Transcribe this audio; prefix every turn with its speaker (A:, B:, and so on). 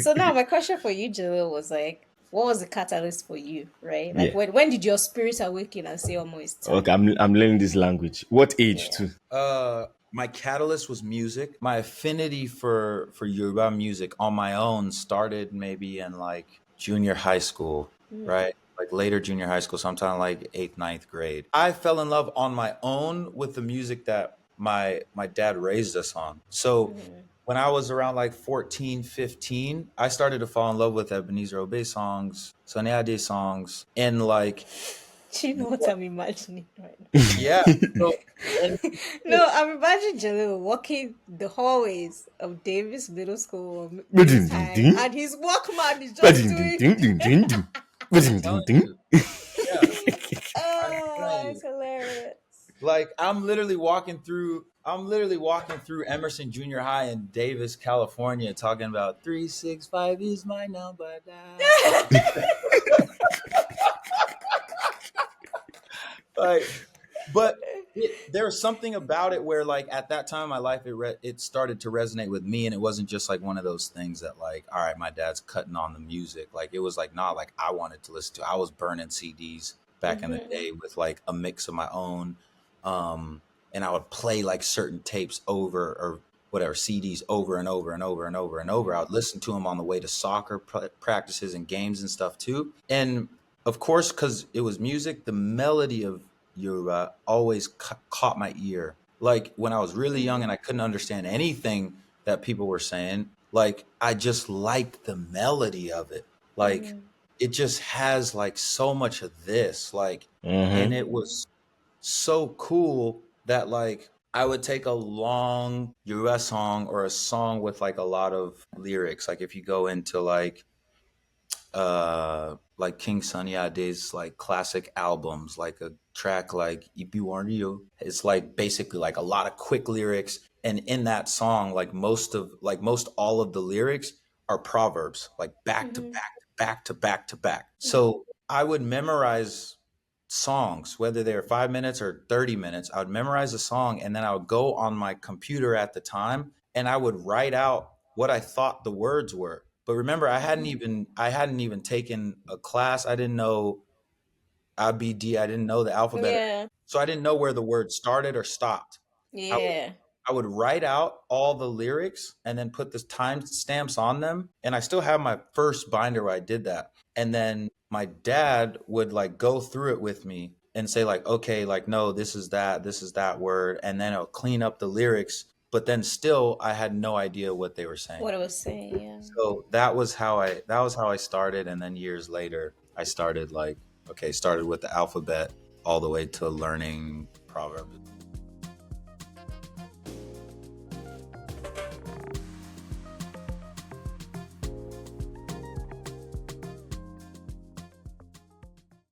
A: So now my question for you, Jalil, was like, what was the catalyst for you, right? Like
B: Yeah.
A: when did your spirit awaken and say, "Oh, it's
B: Okay,
A: time"?
B: I'm learning this language. What age
A: Yeah.
B: too?
C: My catalyst was music. My affinity for Yoruba music on my own started maybe in like junior high school,
A: Mm,
C: right? Like later junior high school, sometime like eighth, ninth grade. I fell in love on my own with the music that my dad raised us on. So
A: mm.
C: when I was around like 14, 15, I started to fall in love with Ebenezer Obey songs, Sunny Adé songs, and like,
A: Do you know what I'm imagining right now?
C: yeah. So, and
A: No, I'm imagining Jalil walking the hallways of Davis Middle School or Davis High,
B: Ba-ding-ding-ding.
A: and his Walkman is just doing.
B: Ba-ding-ding-ding-ding-ding.
C: I'm telling
B: Ba-ding-ding-ding.
C: you, yeah, I'm
A: Oh,
C: telling
A: that's
C: you.
A: hilarious.
C: Like I'm literally walking through Emerson Junior High in Davis, California, talking about 365 is my number now. Like, but there was something about it where, like, at that time in my life, it started to resonate with me, and it wasn't just like one of those things that, like, all right, my dad's cutting on the music. Like, it was like not like I wanted to listen to. I was burning CDs back in the
A: Hmm.
C: day with like a mix of my own, and I would play like certain tapes over or whatever CDs over and over and over and over and over. I would listen to them on the way to soccer practices and games and stuff too, and of course, because it was music, the melody of Yoruba always caught my ear. Like when I was really young and I couldn't understand anything that people were saying, like I just liked the melody of it. Like
A: Hmm.
C: it just has like so much of this, like, and
B: Mm-hmm.
C: it was so cool that like I would take a long Yoruba song or a song with like a lot of lyrics. Like if you go into like King Sunny Adé's like classic albums, like a track like Ipi Warrior. It's like basically like a lot of quick lyrics. And in that song, like most all of the lyrics are proverbs, like back to
A: Hmm.
C: back to back to back to back. So I would memorize songs, whether they're 5 minutes or 30 minutes. I would memorize a song and then I would go on my computer at the time and I would write out what I thought the words were. But remember, I hadn't even taken a class. I didn't know ABD. I didn't know the alphabet,
A: Yeah.
C: so I didn't know where the word started or stopped. I would
A: Yeah.
C: I would write out all the lyrics and then put the time stamps on them. And I still have my first binder where I did that. And then my dad would like go through it with me and say like, okay, like no, this is that word, and then I'll clean up the lyrics. But then still, I had no idea what they were saying.
A: What I was saying, yeah.
C: So that was how I started, and then years later I started like, okay, started with the alphabet all the way to learning proverbs.